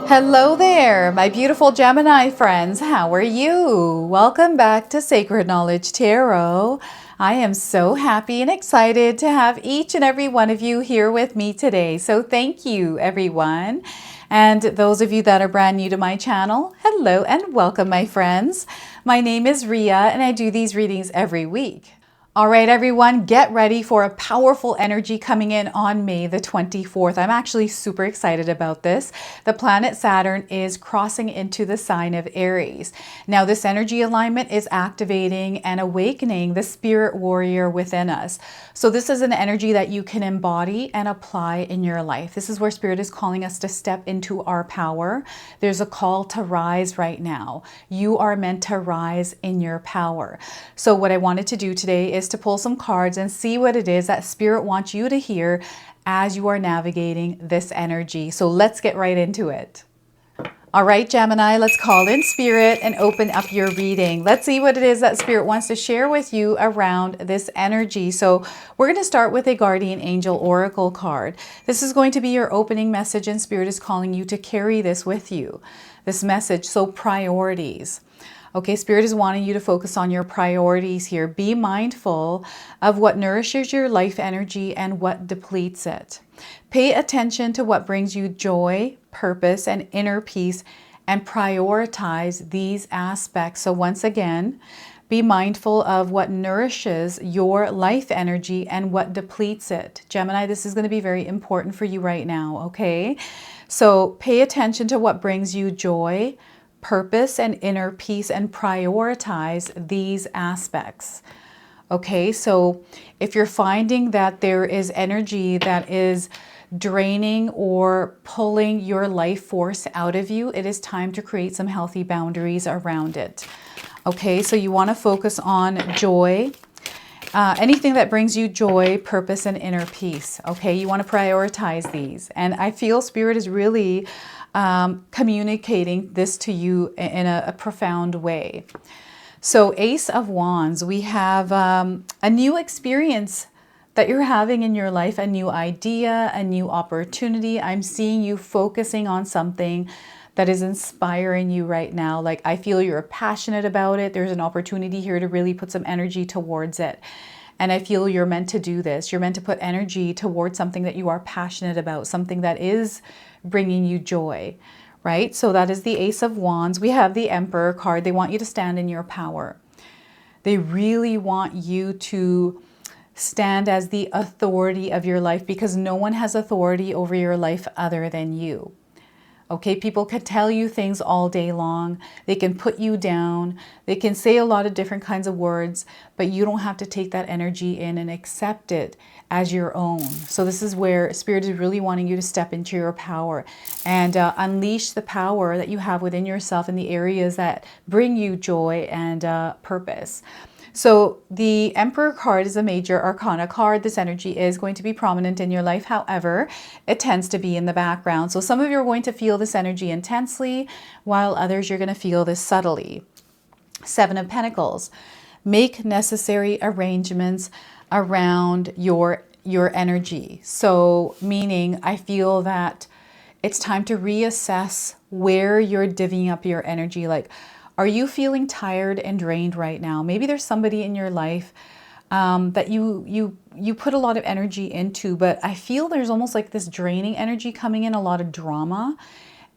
Hello there, my beautiful Gemini friends. How are you? Welcome back to Sacred Knowledge Tarot. I am so happy and excited to have each and every one of you here with me today. So thank you, everyone. And those of you that are brand new to my channel, hello and welcome, my friends. My name is Ria and I do these readings every week. All right, everyone, get ready for a powerful energy coming in on May the 24th. I'm actually super excited about this. The planet Saturn is crossing into the sign of Aries. Now, this energy alignment is activating and awakening the spirit warrior within us. So this is an energy that you can embody and apply in your life. This is where spirit is calling us to step into our power. There's a call to rise right now. You are meant to rise in your power. So what I wanted to do today is to pull some cards and see what it is that spirit wants you to hear as you are navigating this energy. So let's get right into it. All right, Gemini, let's call in spirit and open up your reading. Let's see what it is that spirit wants to share with you around this energy. So we're going to start with a guardian angel oracle card. This is going to be your opening message, and spirit is calling you to carry this with you. This message, so priorities. Okay, spirit is wanting you to focus on your priorities here. Be mindful of what nourishes your life energy and what depletes it. Pay attention to what brings you joy, purpose, and inner peace, and prioritize these aspects. So once again, be mindful of what nourishes your life energy and what depletes it. Gemini, this is going to be very important for you right now, okay? So pay attention to what brings you joy, purpose, and inner peace, and prioritize these aspects. Okay, so if you're finding that there is energy that is draining or pulling your life force out of you, it is time to create some healthy boundaries around it. Okay, so you want to focus on joy, anything that brings you joy, purpose, and inner peace. Okay, you want to prioritize these. And I feel spirit is really communicating this to you in a profound way. So Ace of Wands, we have a new experience that you're having in your life, a new idea, a new opportunity. I'm seeing you focusing on something that is inspiring you right now. Like, I feel you're passionate about it. There's an opportunity here to really put some energy towards it. And I feel you're meant to do this. You're meant to put energy towards something that you are passionate about, something that is bringing you joy, right? So that is the Ace of Wands. We have the Emperor card. They want you to stand in your power. They really want you to stand as the authority of your life, because no one has authority over your life other than you. Okay, people can tell you things all day long. They can put you down. They can say a lot of different kinds of words, but you don't have to take that energy in and accept it as your own. So this is where spirit is really wanting you to step into your power and unleash the power that you have within yourself in the areas that bring you joy and purpose. So the Emperor card is a major arcana card. This energy is going to be prominent in your life. However, it tends to be in the background. So some of you are going to feel this energy intensely, while others you're going to feel this subtly. Seven of Pentacles. Make necessary arrangements around your energy. So meaning, I feel that it's time to reassess where you're divvying up your energy. Like, are you feeling tired and drained right now? Maybe there's somebody in your life that you put a lot of energy into, but I feel there's almost like this draining energy coming in, a lot of drama.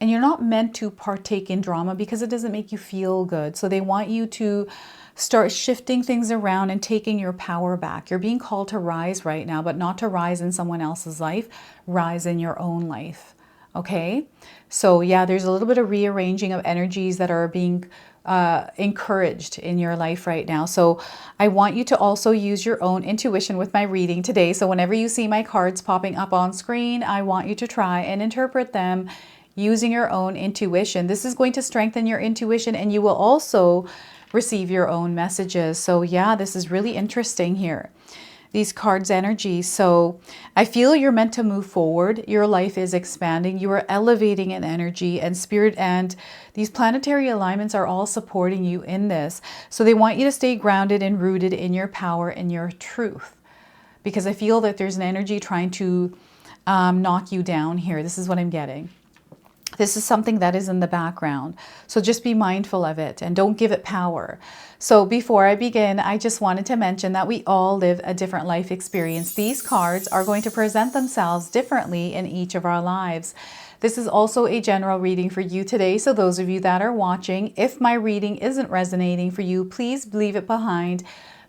And you're not meant to partake in drama because it doesn't make you feel good. So they want you to start shifting things around and taking your power back. You're being called to rise right now, but not to rise in someone else's life. Rise in your own life. Okay, so yeah, there's a little bit of rearranging of energies that are being encouraged in your life right now. So I want you to also use your own intuition with my reading today. So whenever you see my cards popping up on screen, I want you to try and interpret them using your own intuition. This is going to strengthen your intuition, and you will also receive your own messages. So yeah, this is really interesting here. These cards' energy. So I feel you're meant to move forward. Your life is expanding. You are elevating in energy and spirit, and these planetary alignments are all supporting you in this. So they want you to stay grounded and rooted in your power and your truth, because I feel that there's an energy trying to knock you down here. This is what I'm getting. This is something that is in the background. So just be mindful of it and don't give it power. So before I begin, I just wanted to mention that we all live a different life experience. These cards are going to present themselves differently in each of our lives. This is also a general reading for you today. So those of you that are watching, if my reading isn't resonating for you, please leave it behind.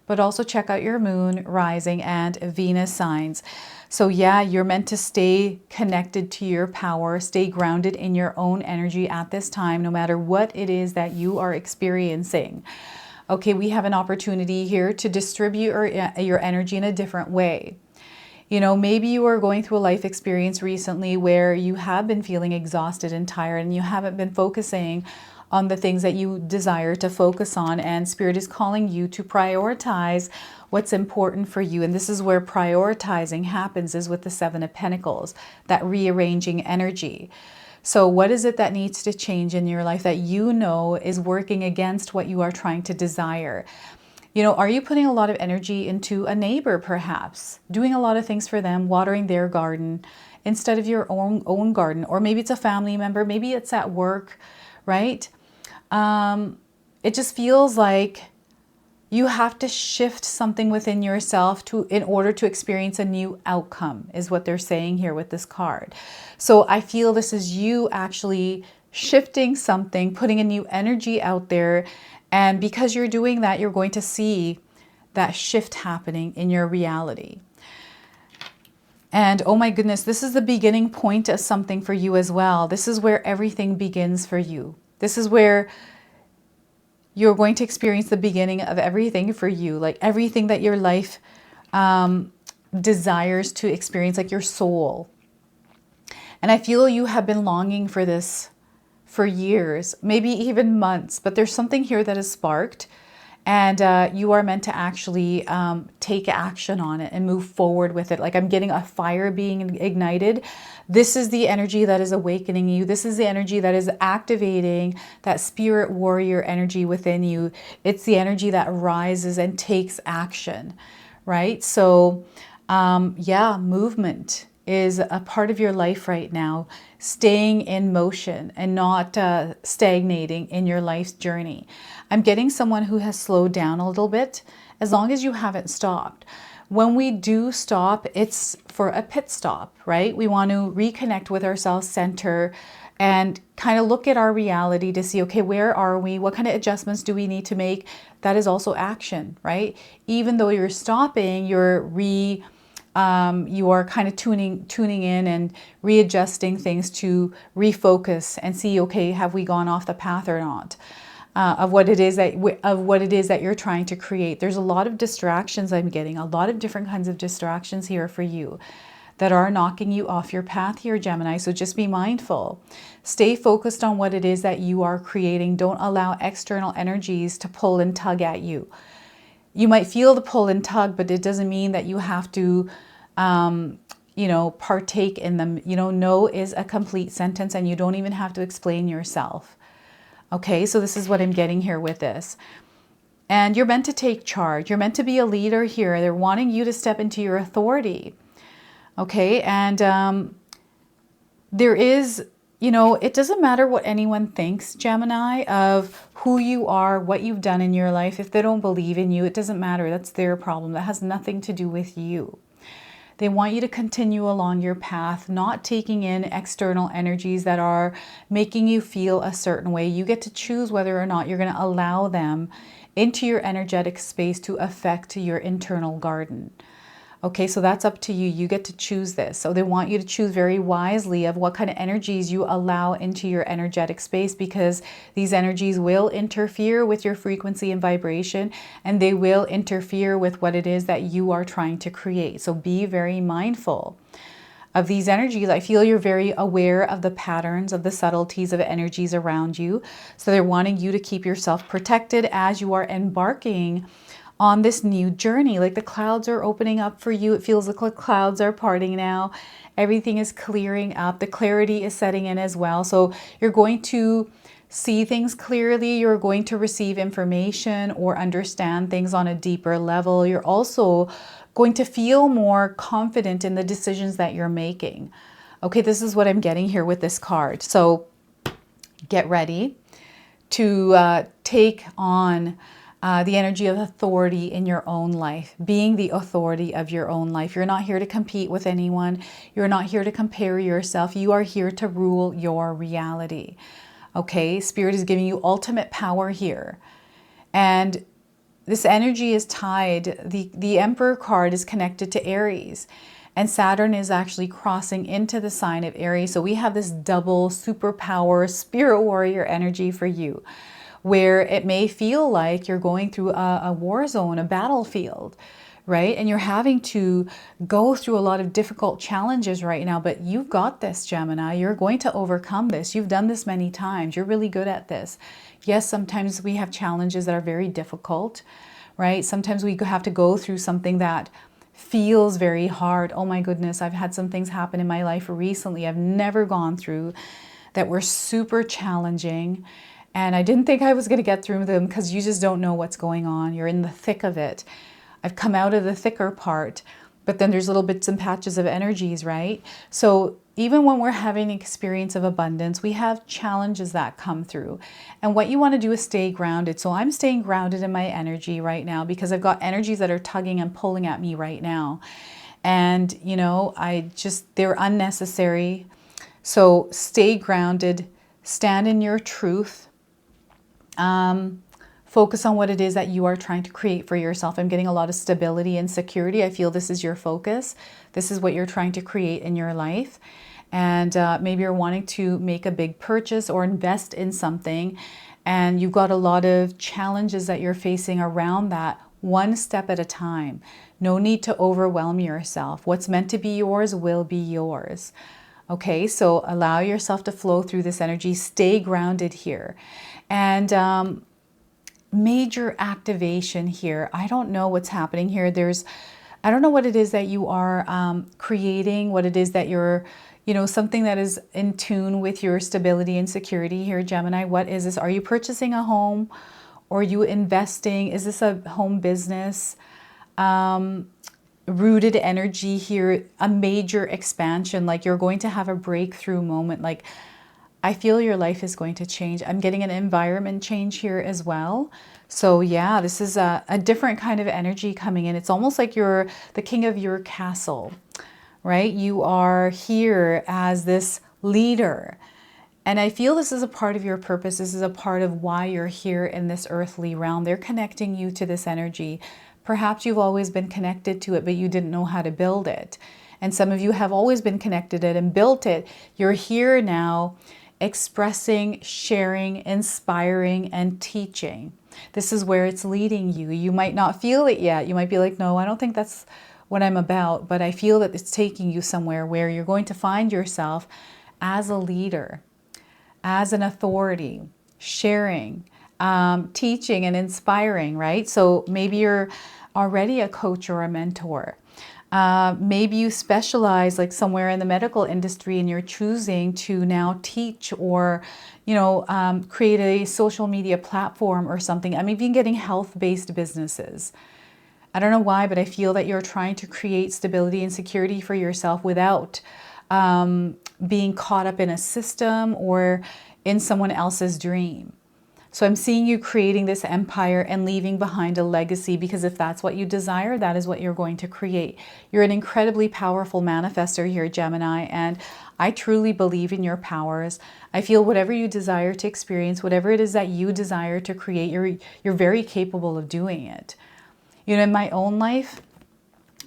But also check out your moon, rising, and Venus signs. So yeah, you're meant to stay connected to your power, stay grounded in your own energy at this time, no matter what it is that you are experiencing. Okay, we have an opportunity here to distribute your energy in a different way. You know, maybe you are going through a life experience recently where you have been feeling exhausted and tired and you haven't been focusing on the things that you desire to focus on, and Spirit is calling you to prioritize what's important for you. And this is where prioritizing happens, is with the Seven of Pentacles, that rearranging energy. So what is it that needs to change in your life that you know is working against what you are trying to desire? You know, are you putting a lot of energy into a neighbor, perhaps? Doing a lot of things for them, watering their garden instead of your own garden? Or maybe it's a family member, maybe it's at work, right? It just feels like you have to shift something within yourself in order to experience a new outcome, is what they're saying here with this card. So I feel this is you actually shifting something, putting a new energy out there. And because you're doing that, you're going to see that shift happening in your reality. And oh my goodness, this is the beginning point of something for you as well. This is where everything begins for you. This is where you're going to experience the beginning of everything for you, like everything that your life desires to experience, like your soul. And I feel you have been longing for this for years, maybe even months, but there's something here that is sparked, and you are meant to actually take action on it and move forward with it. Like I'm getting a fire being ignited. This is the energy that is awakening you. This is the energy that is activating that spirit warrior energy within you. It's the energy that rises and takes action, right? So yeah, movement is a part of your life right now, staying in motion and not stagnating in your life's journey. I'm getting someone who has slowed down a little bit, as long as you haven't stopped. When we do stop, it's for a pit stop, right? We want to reconnect with ourselves, center, and kind of look at our reality to see, okay, where are we? What kind of adjustments do we need to make? That is also action, right? Even though you're stopping, you are kind of tuning in and readjusting things to refocus and see, okay, have we gone off the path or not? Of what it is that you're trying to create. There's a lot of distractions I'm getting, a lot of different kinds of distractions here for you that are knocking you off your path here, Gemini. So just be mindful. Stay focused on what it is that you are creating. Don't allow external energies to pull and tug at you. You might feel the pull and tug, but it doesn't mean that you have to partake in them. No is a complete sentence, and you don't even have to explain yourself. Okay, so this is what I'm getting here with this. And you're meant to take charge. You're meant to be a leader here. They're wanting you to step into your authority. Okay, and there is, it doesn't matter what anyone thinks, Gemini, of who you are, what you've done in your life. If they don't believe in you, it doesn't matter. That's their problem. That has nothing to do with you. They want you to continue along your path, not taking in external energies that are making you feel a certain way. You get to choose whether or not you're going to allow them into your energetic space to affect your internal garden. Okay, so that's up to you. You get to choose this. So they want you to choose very wisely of what kind of energies you allow into your energetic space, because these energies will interfere with your frequency and vibration, and they will interfere with what it is that you are trying to create. So be very mindful of these energies. I feel you're very aware of the patterns, of the subtleties of energies around you. So they're wanting you to keep yourself protected as you are embarking on this new journey. Like the clouds are opening up for you. It feels like the clouds are parting now. Everything is clearing up. The clarity is setting in as well. So you're going to see things clearly. You're going to receive information or understand things on a deeper level. You're also going to feel more confident in the decisions that you're making. Okay, this is what I'm getting here with this card. So Get ready to take on the energy of authority in your own life, being the authority of your own life. You're not here to compete with anyone. You're not here to compare yourself. You are here to rule your reality. Okay, Spirit is giving you ultimate power here. And this energy is tied, the Emperor card is connected to Aries. And Saturn is actually crossing into the sign of Aries. So we have this double superpower, spirit warrior energy for you, where it may feel like you're going through a war zone, a battlefield, right? And you're having to go through a lot of difficult challenges right now, but you've got this, Gemini. You're going to overcome this. You've done this many times. You're really good at this. Yes, sometimes we have challenges that are very difficult, right? Sometimes we have to go through something that feels very hard. Oh my goodness, I've had some things happen in my life recently I've never gone through that were super challenging. And I didn't think I was going to get through them because you just don't know what's going on. You're in the thick of it. I've come out of the thicker part, but then there's little bits and patches of energies, right? So even when we're having an experience of abundance, we have challenges that come through. And what you want to do is stay grounded. So I'm staying grounded in my energy right now because I've got energies that are tugging and pulling at me right now. And, you know, they're unnecessary. So stay grounded, stand in your truth. Focus on what it is that you are trying to create for yourself. I'm getting a lot of stability and security. I feel this is your focus. This is what you're trying to create in your life. And maybe you're wanting to make a big purchase or invest in something. And you've got a lot of challenges that you're facing around that, one step at a time. No need to overwhelm yourself. What's meant to be yours will be yours. Okay, so allow yourself to flow through this energy. Stay grounded here. And major activation here. I don't know what's happening here. I don't know what it is that you are creating, what it is that you're, you know, something that is in tune with your stability and security here, Gemini. What is this? Are you purchasing a home? Or are you investing? Is this a home business? Rooted energy here, a major expansion, like you're going to have a breakthrough moment. Like I feel your life is going to change. I'm getting an environment change here as well. So yeah, this is a different kind of energy coming in. It's almost like you're the king of your castle, right? You are here as this leader. And I feel this is a part of your purpose. This is a part of why you're here in this earthly realm. They're connecting you to this energy. Perhaps you've always been connected to it, but you didn't know how to build it. And some of you have always been connected to it and built it. You're here now expressing, sharing, inspiring, and teaching. This is where it's leading you. You might not feel it yet. You might be like, no, I don't think that's what I'm about. But I feel that it's taking you somewhere where you're going to find yourself as a leader, as an authority, sharing, teaching, and inspiring, right? So maybe you're already a coach or a mentor. Maybe you specialize like somewhere in the medical industry and you're choosing to now teach or, you know, create a social media platform or something. I'm even getting health-based businesses. I don't know why, but I feel that you're trying to create stability and security for yourself without being caught up in a system or in someone else's dream. So I'm seeing you creating this empire and leaving behind a legacy, because if that's what you desire, that is what you're going to create. You're an incredibly powerful manifestor here, Gemini, and I truly believe in your powers. I feel whatever you desire to experience, whatever it is that you desire to create, you're very capable of doing it. You know, in my own life,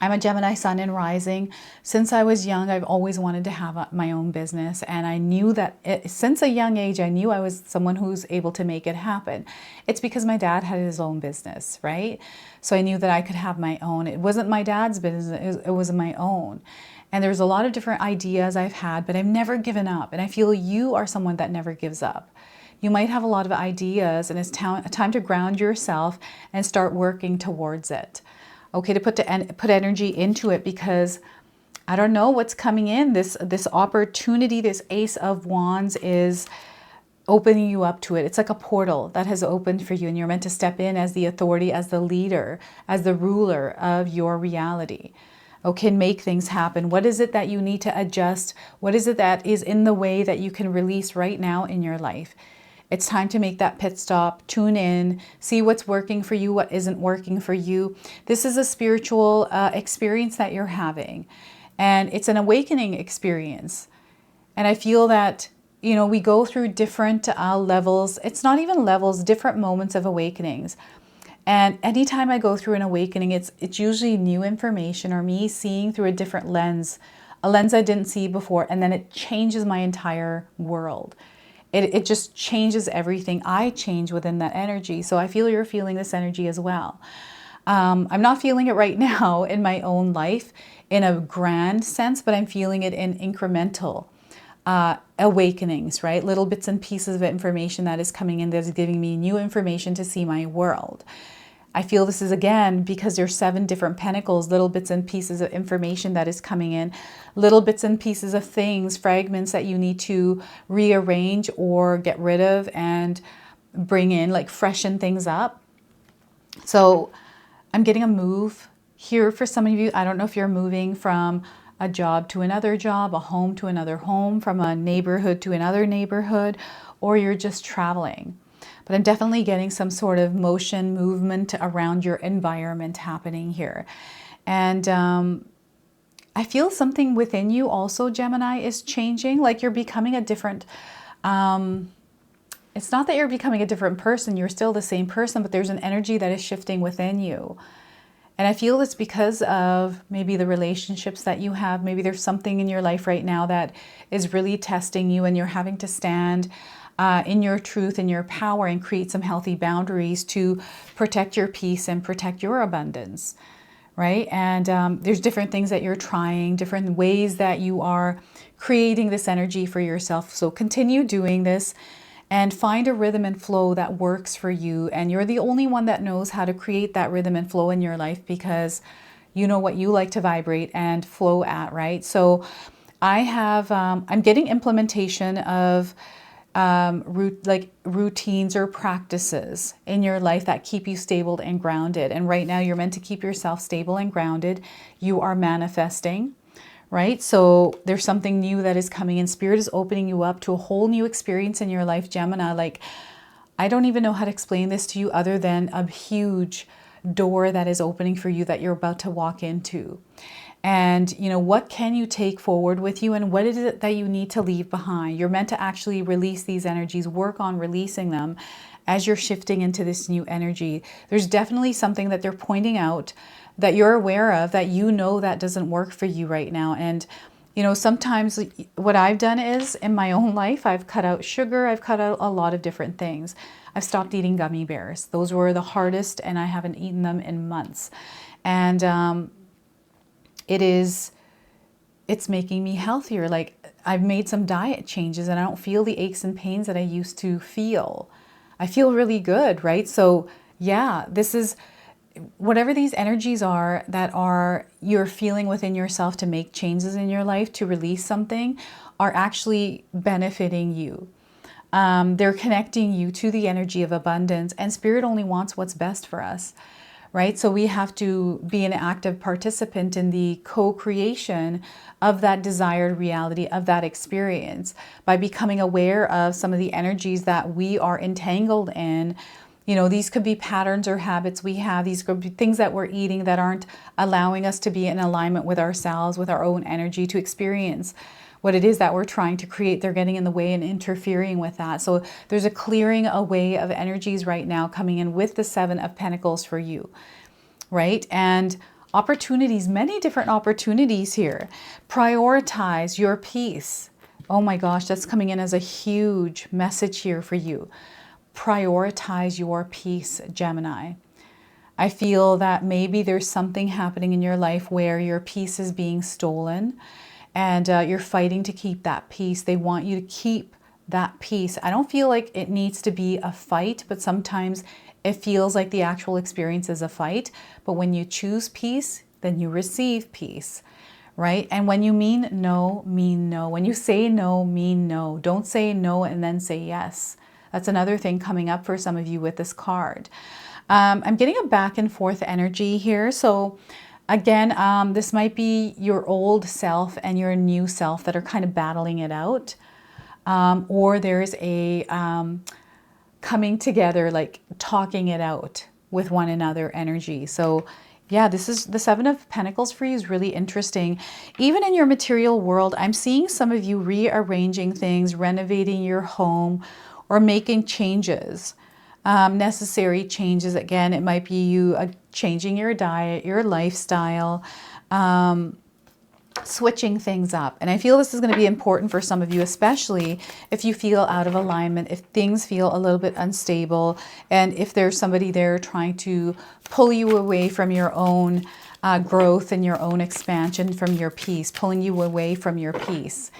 I'm a Gemini sun and rising. Since I was young, I've always wanted to have my own business. And I knew that since a young age, I knew I was someone who's able to make it happen. It's because my dad had his own business, right? So I knew that I could have my own. It wasn't my dad's business, it was my own. And there's a lot of different ideas I've had, but I've never given up. And I feel you are someone that never gives up. You might have a lot of ideas, and it's time to ground yourself and start working towards it. Okay, to put energy into it, because I don't know what's coming in. This opportunity, this Ace of Wands is opening you up to it. It's like a portal that has opened for you, and you're meant to step in as the authority, as the leader, as the ruler of your reality. or can make things happen? What is it that you need to adjust? What is it that is in the way that you can release right now in your life? It's time to make that pit stop, tune in, see what's working for you, what isn't working for you. This is a spiritual experience that you're having, and it's an awakening experience. And I feel that, you know, we go through different levels. It's not even levels, different moments of awakenings. And anytime I go through an awakening, it's usually new information or me seeing through a different lens, a lens I didn't see before, and then it changes my entire world. It just changes everything. I change within that energy. So I feel you're feeling this energy as well. I'm not feeling it right now in my own life in a grand sense, but I'm feeling it in incremental awakenings, right? Little bits and pieces of information that is coming in that is giving me new information to see my world. I feel this is, again, because there's 7 different pentacles, little bits and pieces of information that is coming in, little bits and pieces of things, fragments that you need to rearrange or get rid of and bring in, like freshen things up. So I'm getting a move here for some of you. I don't know if you're moving from a job to another job, a home to another home, from a neighborhood to another neighborhood, or you're just traveling. But I'm definitely getting some sort of motion, movement around your environment happening here. And I feel something within you also, Gemini, is changing. Like you're becoming a different, it's not that you're becoming a different person. You're still the same person, but there's an energy that is shifting within you. And I feel it's because of maybe the relationships that you have. Maybe there's something in your life right now that is really testing you and you're having to stand in your truth and your power and create some healthy boundaries to protect your peace and protect your abundance, right? And there's different things that you're trying, different ways that you are creating this energy for yourself. So continue doing this and find a rhythm and flow that works for you. And you're the only one that knows how to create that rhythm and flow in your life, because you know what you like to vibrate and flow at, right? So I have, I'm getting implementation of routines or practices in your life that keep you stable and grounded. And right now you're meant to keep yourself stable and grounded. You are manifesting, right? So there's something new that is coming in. Spirit is opening you up to a whole new experience in your life, Gemini. Like, I don't even know how to explain this to you other than a huge door that is opening for you that you're about to walk into. And, you know, what can you take forward with you, and what is it that you need to leave behind? You're meant to actually release these energies, work on releasing them as you're shifting into this new energy. There's definitely something that they're pointing out that you're aware of, that you know that doesn't work for you right now. And, you know, sometimes what I've done is, in my own life, I've cut out sugar, I've cut out a lot of different things. I've stopped eating gummy bears. Those were the hardest, and I haven't eaten them in months. And it's making me healthier. Like, I've made some diet changes and I don't feel the aches and pains that I used to feel. I feel really good, right? So yeah, this is whatever these energies are that are you're feeling within yourself to make changes in your life, to release something, are actually benefiting you. They're connecting you to the energy of abundance, and Spirit only wants what's best for us. Right? So we have to be an active participant in the co-creation of that desired reality, of that experience, by becoming aware of some of the energies that we are entangled in. You know, these could be patterns or habits we have. These could be things that we're eating that aren't allowing us to be in alignment with ourselves, with our own energy, to experience what it is that we're trying to create. They're getting in the way and interfering with that. So there's a clearing away of energies right now coming in with the 7 of Pentacles for you, right? And opportunities, many different opportunities here. Prioritize your peace. Oh my gosh, that's coming in as a huge message here for you. Prioritize your peace, Gemini. I feel that maybe there's something happening in your life where your peace is being stolen, and you're fighting to keep that peace. They want you to keep that peace. I don't feel like it needs to be a fight, but sometimes it feels like the actual experience is a fight. But when you choose peace, then you receive peace, right? And when you mean no, mean no. When you say no, mean no. Don't say no and then say yes. That's another thing coming up for some of you with this card. I'm getting a back and forth energy here. So Again, this might be your old self and your new self that are kind of battling it out. Or there's a coming together, like talking it out with one another energy. So yeah, this is the Seven of Pentacles for you is really interesting. Even in your material world, I'm seeing some of you rearranging things, renovating your home, or making changes. Necessary changes. Again, it might be you changing your diet, your lifestyle, switching things up. And I feel this is going to be important for some of you, especially if you feel out of alignment, if things feel a little bit unstable, and if there's somebody there trying to pull you away from your own growth and your own expansion, from your peace, pulling you away from your peace.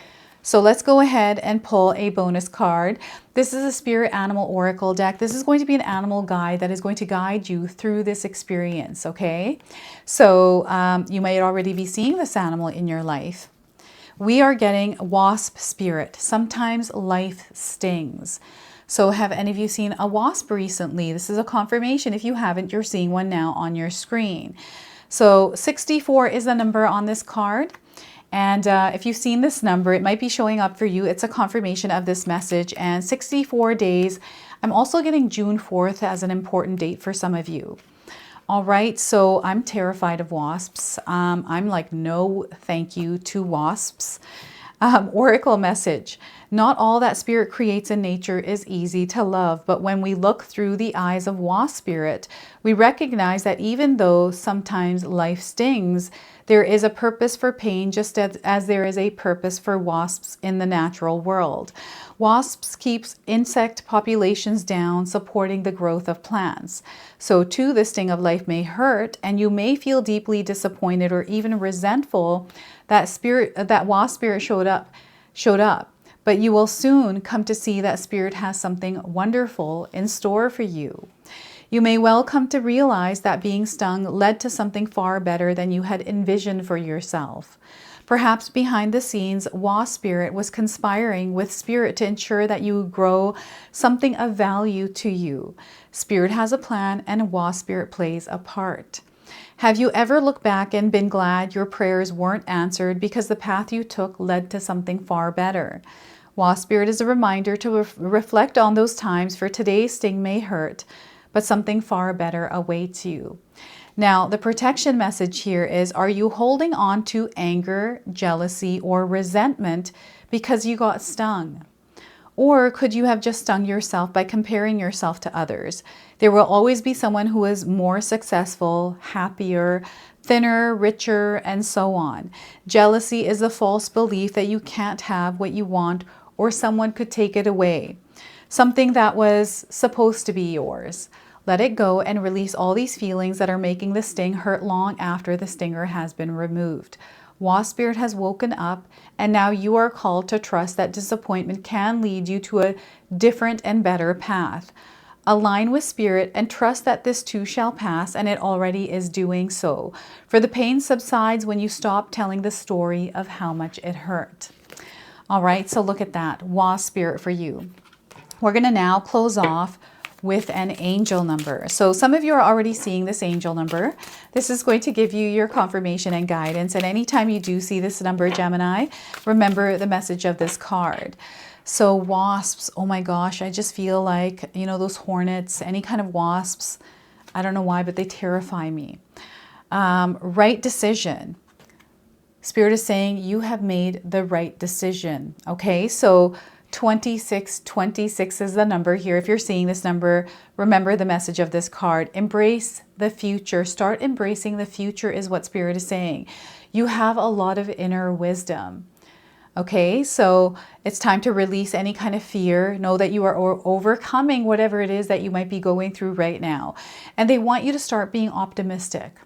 So let's go ahead and pull a bonus card. This is a Spirit Animal Oracle deck. This is going to be an animal guide that is going to guide you through this experience, okay? So you might already be seeing this animal in your life. We are getting wasp spirit. Sometimes life stings. So have any of you seen a wasp recently? This is a confirmation. If you haven't, you're seeing one now on your screen. So 64 is the number on this card. And if you've seen this number, it might be showing up for you. It's a confirmation of this message. And 64 days. I'm also getting June 4th as an important date for some of you. All right, so I'm terrified of wasps. I'm like, no thank you to wasps. Oracle message. Not all that spirit creates in nature is easy to love, but when we look through the eyes of wasp spirit, we recognize that even though sometimes life stings, there is a purpose for pain, just as there is a purpose for wasps in the natural world. Wasps keeps insect populations down, supporting the growth of plants. So too, the sting of life may hurt, and you may feel deeply disappointed or even resentful that wasp spirit showed up. But you will soon come to see that spirit has something wonderful in store for you. You may well come to realize that being stung led to something far better than you had envisioned for yourself. Perhaps behind the scenes, wasp spirit was conspiring with spirit to ensure that you grow something of value to you. Spirit has a plan, and wasp spirit plays a part. Have you ever looked back and been glad your prayers weren't answered because the path you took led to something far better? Wasp spirit is a reminder to reflect on those times, for today's sting may hurt, but something far better awaits you. Now, the protection message here is, are you holding on to anger, jealousy, or resentment because you got stung? Or could you have just stung yourself by comparing yourself to others? There will always be someone who is more successful, happier, thinner, richer, and so on. Jealousy is a false belief that you can't have what you want or someone could take it away. Something that was supposed to be yours. Let it go and release all these feelings that are making the sting hurt long after the stinger has been removed. Wasp spirit has woken up, and now you are called to trust that disappointment can lead you to a different and better path. Align with spirit and trust that this too shall pass, and it already is doing so. For the pain subsides when you stop telling the story of how much it hurt. All right, so look at that. Wasp spirit for you. We're going to now close off with an angel number. So some of you are already seeing this angel number. This is going to give you your confirmation and guidance. And anytime you do see this number, Gemini, remember the message of this card. So wasps, oh my gosh, I just feel like, you know, those hornets, any kind of wasps, I don't know why, but they terrify me. Right decision. Spirit is saying you have made the right decision. Okay, so 26 is the number here. If you're seeing this number, remember the message of this card. Embrace the future. Start embracing the future is what Spirit is saying. You have a lot of inner wisdom. Okay, so it's time to release any kind of fear. Know that you are overcoming whatever it is that you might be going through right now. And they want you to start being optimistic.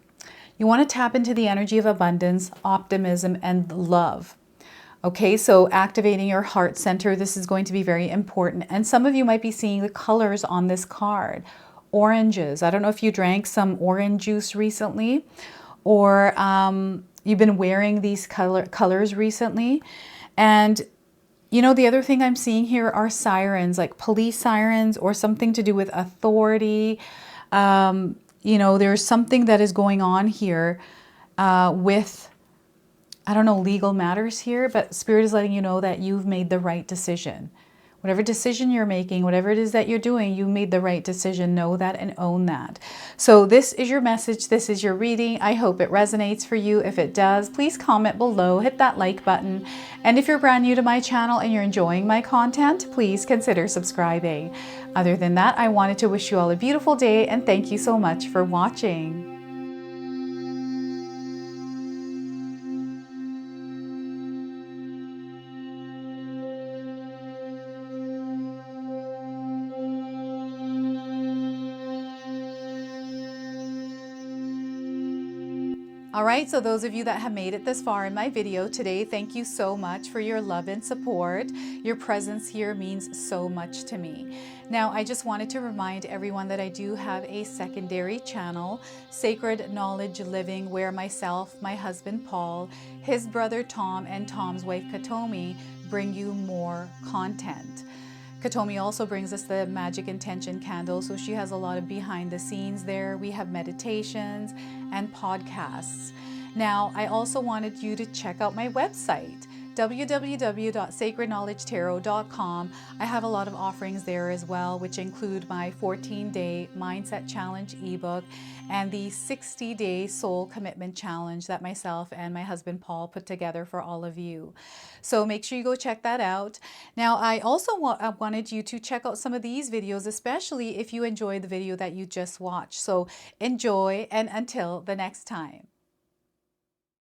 You want to tap into the energy of abundance, optimism, and love. Okay, so activating your heart center, this is going to be very important. And some of you might be seeing the colors on this card. Oranges. I don't know if you drank some orange juice recently, or you've been wearing these colors recently. And, you know, the other thing I'm seeing here are sirens, like police sirens or something to do with authority. You know, there's something that is going on here. with, I don't know, legal matters here, but Spirit is letting you know that you've made the right decision. Whatever decision you're making, whatever it is that you're doing, you made the right decision. Know that and own that. So this is your message. This is your reading. I hope it resonates for you. If it does, please comment below, hit that like button. And if you're brand new to my channel and you're enjoying my content, please consider subscribing. Other than that, I wanted to wish you all a beautiful day and thank you so much for watching. All right, so those of you that have made it this far in my video today, thank you so much for your love and support. Your presence here means so much to me. Now, I just wanted to remind everyone that I do have a secondary channel, Sacred Knowledge Living, where myself, my husband Paul, his brother Tom, and Tom's wife Katomi bring you more content. Katomi also brings us the Magic Intention candle, so she has a lot of behind the scenes there. We have meditations and podcasts. Now, I also wanted you to check out my website, www.sacredknowledgetarot.com. I have a lot of offerings there as well, which include my 14-day Mindset Challenge ebook and the 60-day Soul Commitment Challenge that myself and my husband Paul put together for all of you. So make sure you go check that out. Now, I also wanted you to check out some of these videos, especially if you enjoyed the video that you just watched. So enjoy, and until the next time.